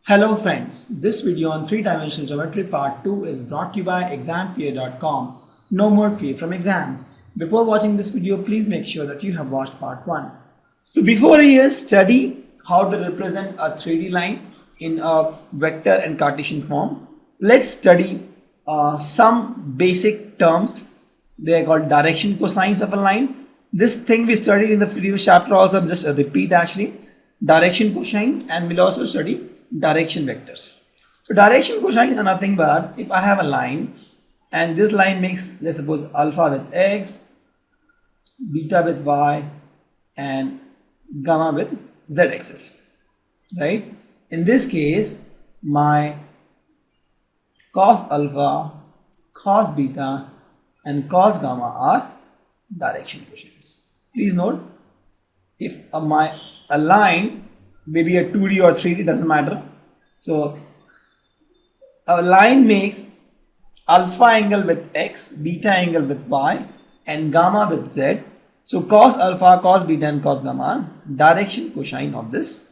Hello friends, this video on 3-dimensional geometry part 2 is brought to you by examfear.com. No more fear from exam. Before watching this video, please make sure that you have watched part 1. So before you study how to represent a 3D line in a vector and Cartesian form, let's study some basic terms. They are called direction cosines of a line. This thing we studied in the previous chapter also, just a repeat actually. Direction cosines, and we'll also study direction vectors. So direction cosine are nothing but if I have a line and this line makes, let's suppose, alpha with x, beta with y, and gamma with z axis, right? In this case, my cos alpha, cos beta, and cos gamma are direction cosines. Please note, if a line, maybe a 2D or 3D, doesn't matter. So a line makes alpha angle with x, beta angle with y, and gamma with z. So cos alpha, cos beta, and cos gamma are direction cosine of this.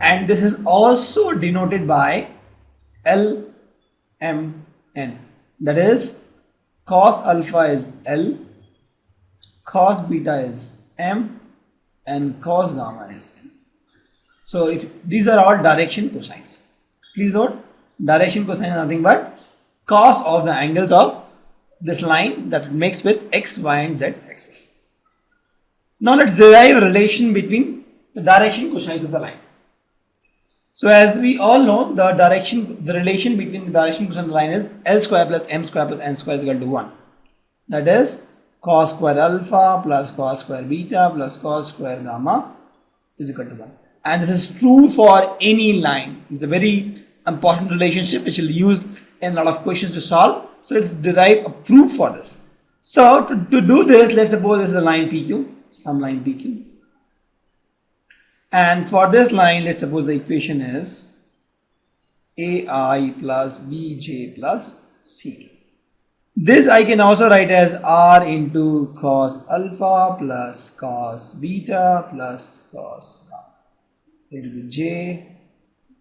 And this is also denoted by LMN. That is, cos alpha is L, cos beta is M, and cos gamma is N. So if these are all direction cosines. Please note, direction cosine is nothing but cos of the angles of this line that makes with x, y, and z axis. Now let's derive a relation between the direction cosines of the line. So as we all know, the relation between the direction cosine of the line is L square plus M square plus N square is equal to 1. That is cos square alpha plus cos square beta plus cos square gamma is equal to 1. And this is true for any line. It's a very important relationship which we'll use in a lot of questions to solve. So let's derive a proof for this. So to do this, let's suppose this is a line PQ, some line PQ. And for this line, let's suppose the equation is AI plus BJ plus CK. This I can also write as R into cos alpha plus cos beta plus cos gamma. It will be J,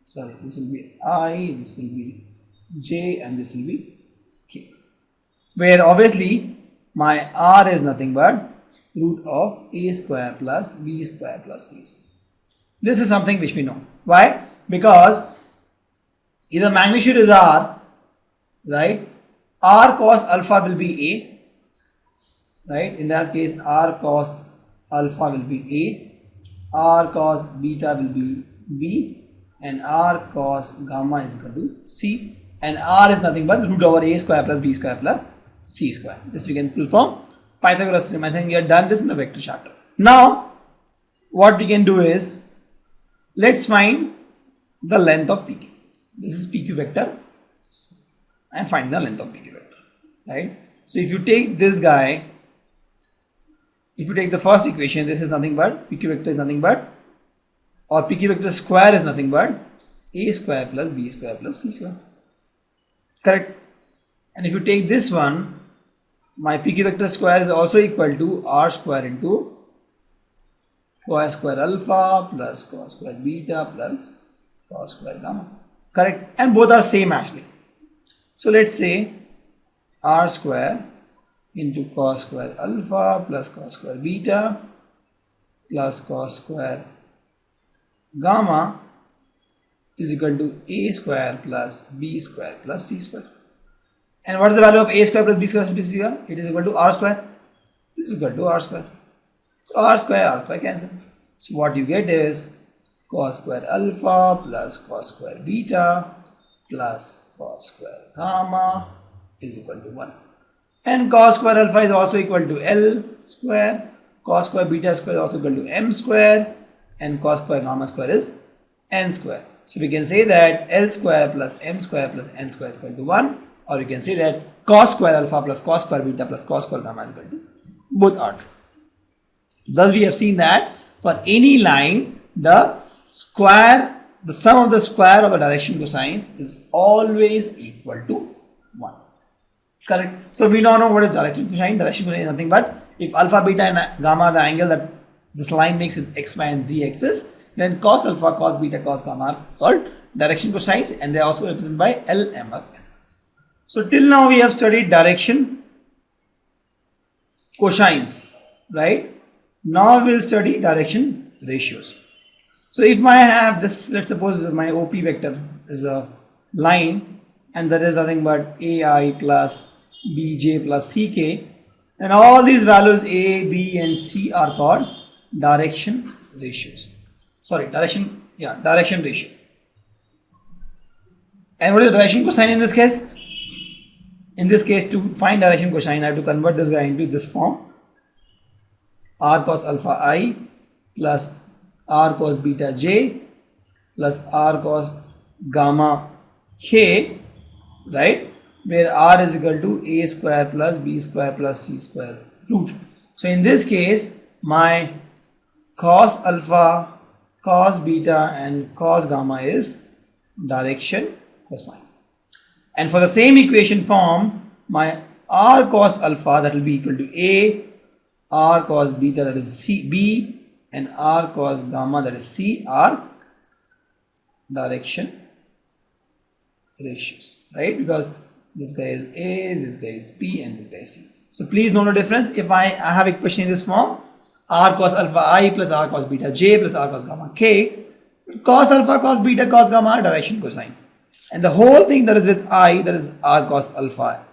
sorry, this will be I, this will be J, and this will be K. Where obviously my R is nothing but root of A square plus B square plus C square. This is something which we know. Why? Because either magnitude is R, right? R cos alpha will be A, right? In that case, R cos alpha will be A. R cos beta will be B, and R cos gamma is equal to C, and R is nothing but root over A square plus B square plus C square. This we can prove from Pythagoras theorem. I think we have done this in the vector chapter. Now what we can do is, let's find the length of PQ. This is PQ vector and find the length of PQ vector, right? So if you take this guy, if you take the first equation, this is nothing but PQ vector is nothing but, or PQ vector square is nothing but A square plus B square plus C square. Correct? And if you take this one, my PQ vector square is also equal to R square into cos square alpha plus cos square beta plus cos square gamma. Correct? And both are same actually. So let's say R square into cos square alpha plus cos square beta plus cos square gamma is equal to A square plus B square plus C square. And what is the value of A square plus B square plus C square? It is equal to R square. This is equal to R square. So R square cancel. So what you get is cos square alpha plus cos square beta plus cos square gamma is equal to 1. And cos square alpha is also equal to L square, cos square beta square is also equal to M square, and cos square gamma square is N square. So we can say that L square plus M square plus N square is equal to 1, or we can say that cos square alpha plus cos square beta plus cos square gamma is equal to, both are true. Thus we have seen that for any line, the sum of the square of the direction cosines is always equal to 1. Correct? So we now know what is direction cosine. Direction cosine is nothing but if alpha, beta, and gamma are the angle that this line makes with x, y, and z axis, then cos alpha, cos beta, cos gamma are called direction cosines, and they are also represented by L, M, or N. So till now we have studied direction cosines, right? Now we will study direction ratios. So if I have this, let's suppose my OP vector is a line and that is nothing but AI plus BJ plus CK, and all these values A, B and C are called direction ratios. Sorry, direction ratio. And what is the direction cosine in this case? In this case, to find direction cosine, I have to convert this guy into this form: r cos alpha I plus r cos beta j plus r cos gamma k, right? Where r is equal to a square plus b square plus c square root. So in this case, my cos alpha, cos beta and cos gamma is direction cosine. And for the same equation form, my r cos alpha, that will be equal to a, r cos beta, that is c, b, and r cos gamma, that is c, are direction ratios, right? Because this guy is a, this guy is b, and this guy is c. So please note the difference. If I have equation in this form, r cos alpha I plus r cos beta j plus r cos gamma k, cos alpha, cos beta, cos gamma are direction cosine. And the whole thing that is with I, that is r cos alpha,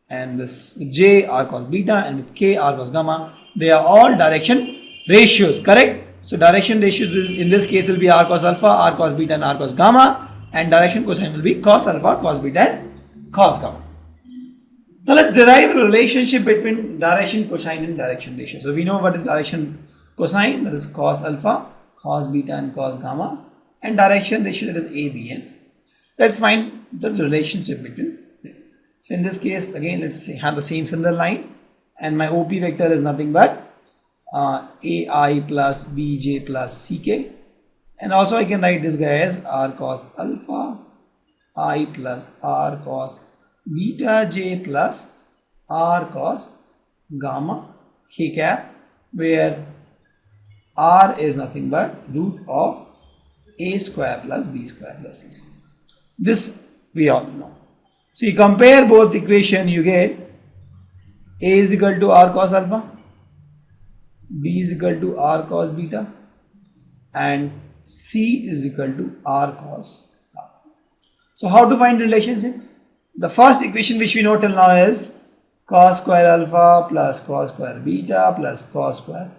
and this with j, r cos beta, and with k, r cos gamma, they are all direction ratios, correct? So direction ratios in this case will be r cos alpha, r cos beta and r cos gamma, and direction cosine will be cos alpha, cos beta and cos gamma. Now let's derive a relationship between direction cosine and direction ratio. So we know what is direction cosine, that is cos alpha, cos beta and cos gamma, and direction ratio, that is a, b and c. Let's find the relationship between them. So in this case, again, let's say have the same similar line, and my OP vector is nothing but AI plus BJ plus CK, and also I can write this guy as R cos alpha I plus R cos beta j plus R cos gamma k cap, where R is nothing but root of a square plus b square plus c square. This we all know. So you compare both equation, you get a is equal to r cos alpha, b is equal to r cos beta, and c is equal to r cos gamma. So how to find relationship? The first equation which we know till now is cos square alpha plus cos square beta plus cos square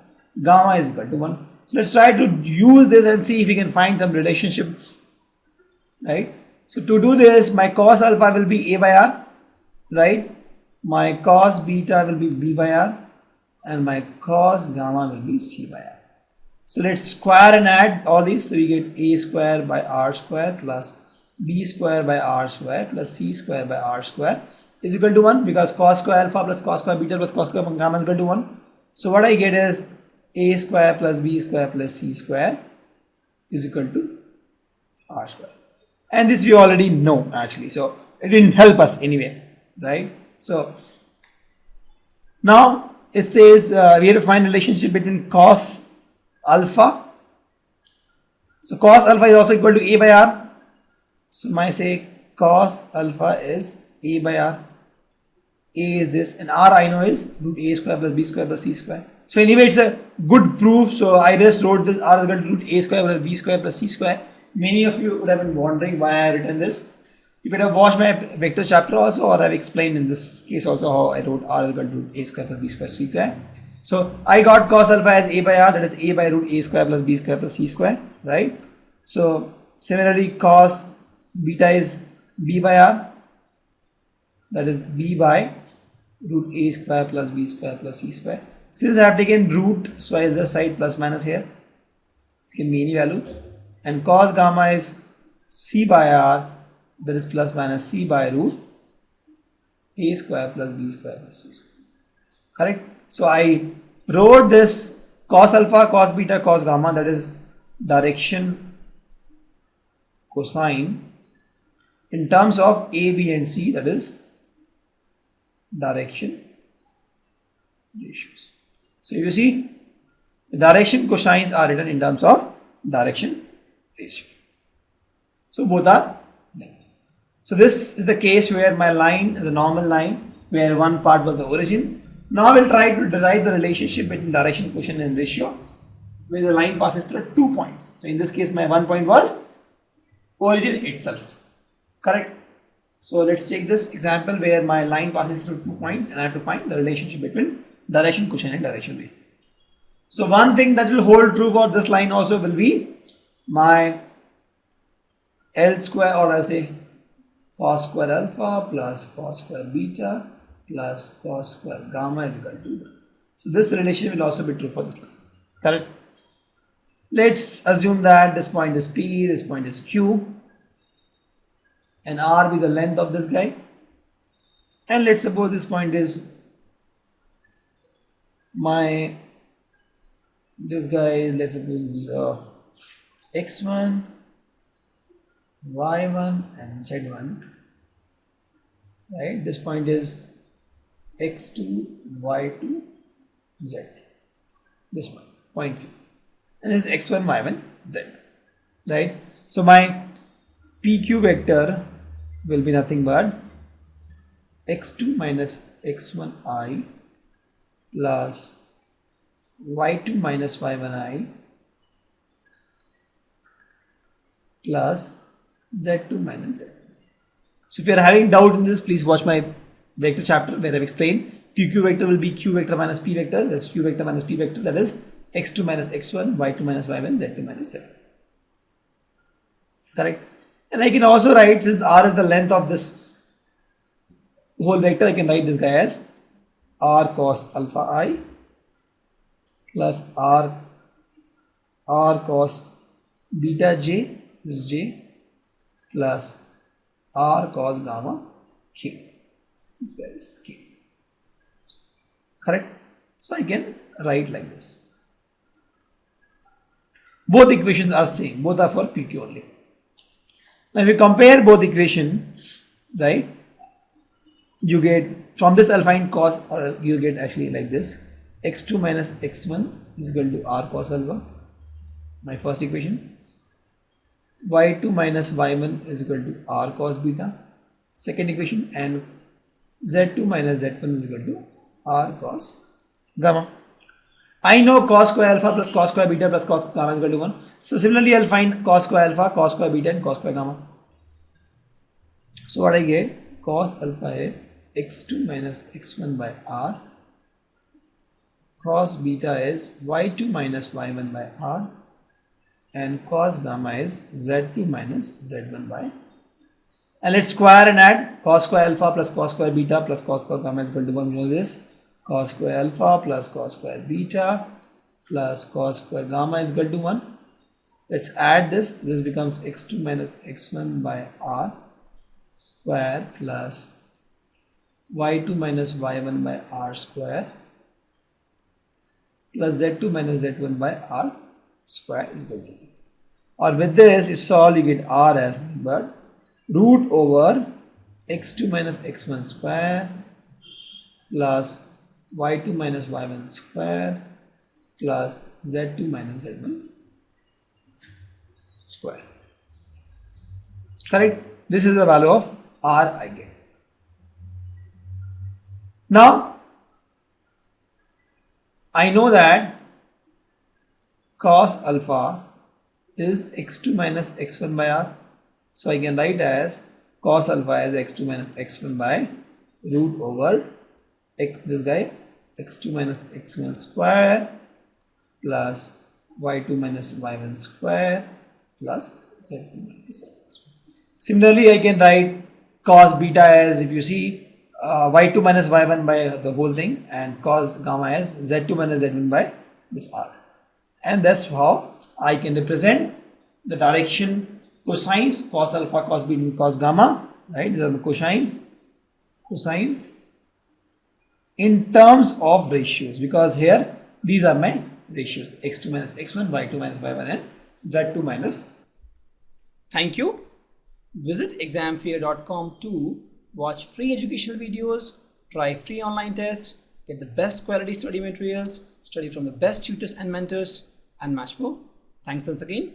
gamma is equal to 1. So let's try to use this and see if we can find some relationship, right? So to do this, my cos alpha will be a by r, right? My cos beta will be b by r, and my cos gamma will be c by r. So let's square and add all these. So we get a square by r square plus b square by r square plus c square by r square is equal to 1, because cos square alpha plus cos square beta plus cos square gamma is equal to 1. So what I get is a square plus b square plus c square is equal to r square. And this we already know actually, so it didn't help us anyway, right? So now it says we have to find relationship between cos alpha. So cos alpha is also equal to a by r. So I say cos alpha is a by r. A is this, and r I know is root a square plus b square plus c square. So anyway, it's a good proof. So I just wrote this r is equal to root a square plus b square plus c square. Many of you would have been wondering why I written this. You better watch my vector chapter also, or I've explained in this case also how I wrote r is equal to root a square plus b square c square. So I got cos alpha as a by r, that is a by root a square plus b square plus c square, right? So similarly, cos beta is b by r, that is b by root a square plus b square plus c square. Since I have taken root, so I'll just write plus minus here. It can be any value. And cos gamma is c by r, that is plus minus c by root a square plus b square plus c square. Correct? So I wrote this cos alpha, cos beta, cos gamma, that is direction cosine, in terms of a, b and c, that is direction ratios. So you see, the direction cosines are written in terms of direction ratio. So both are linked. So this is the case where my line is a normal line where one part was the origin. Now we'll try to derive the relationship between direction quotient and ratio where the line passes through 2 points. So in this case my 1 point was origin itself. Correct? So let's take this example where my line passes through 2 points and I have to find the relationship between direction quotient and direction ratio. So one thing that will hold true for this line also will be my L square, or I'll say cos square alpha plus cos square beta plus cos square gamma is equal to 1. So this relation will also be true for this line. Correct? Let's assume that this point is P, this point is Q, and R be the length of this guy. And let's suppose this point is this guy, let's suppose is x1, y1 and z1, right? This point is x2, y2, z, this point Q, and this is x1, y1, z, right? So my PQ vector will be nothing but x2 minus x1i plus y2 minus y1i plus z2 minus z1. So if you are having doubt in this, please watch my vector chapter where I have explained. PQ vector will be Q vector minus P vector, that's Q vector minus P vector, that is x2 minus x1, y2 minus y1, z2 minus z1. Correct? And I can also write, since R is the length of this whole vector, I can write this guy as R cos alpha I plus R cos beta j, this is j, plus R cos gamma k, this guy is k. Correct? So I can write like this. Both equations are same, both are for PQ only. Now if you compare both equations, right, you get, from this I'll find cos, or you get actually like this, x2 minus x1 is equal to R cos alpha, my first equation. Y2 minus y1 is equal to R cos beta, second equation, and z2 minus z1 is equal to R cos gamma. I know cos square alpha plus cos square beta plus cos gamma is equal to 1. So similarly, I'll find cos square alpha, cos square beta and cos square gamma. So what I get, cos alpha is x2 minus x1 by R, cos beta is y2 minus y1 by R, and cos gamma is z2 minus z1 by. And let's square and add. Cos square alpha plus cos square beta plus cos square gamma is equal to 1. You know this. Cos square alpha plus cos square beta plus cos square gamma is equal to 1. Let's add this. This becomes x2 minus x1 by R square plus y2 minus y1 by R square plus z2 minus z1 by R square is equal to 1. Or with this, you solve, you get R as but root over x2 minus x1 square plus y2 minus y1 square plus z2 minus z1 square. Correct? This is the value of R I get. Now, I know that cos alpha is x2 minus x1 by R. So I can write as cos alpha as x2 minus x1 by root over x, this guy, x2 minus x1 square plus y2 minus y1 square plus z2 minus z1 square. Similarly, I can write cos beta as, if you see, y2 minus y1 by the whole thing, and cos gamma as z2 minus z1 by this R. And that's how I can represent the direction cosines, cos alpha, cos beta, cos gamma, right? These are the cosines in terms of ratios, because here these are my ratios, x2 minus x1, y2 minus y1 and z2 minus. Thank you. Visit examfear.com to watch free educational videos, try free online tests, get the best quality study materials, study from the best tutors and mentors, and much more. Thanks once again.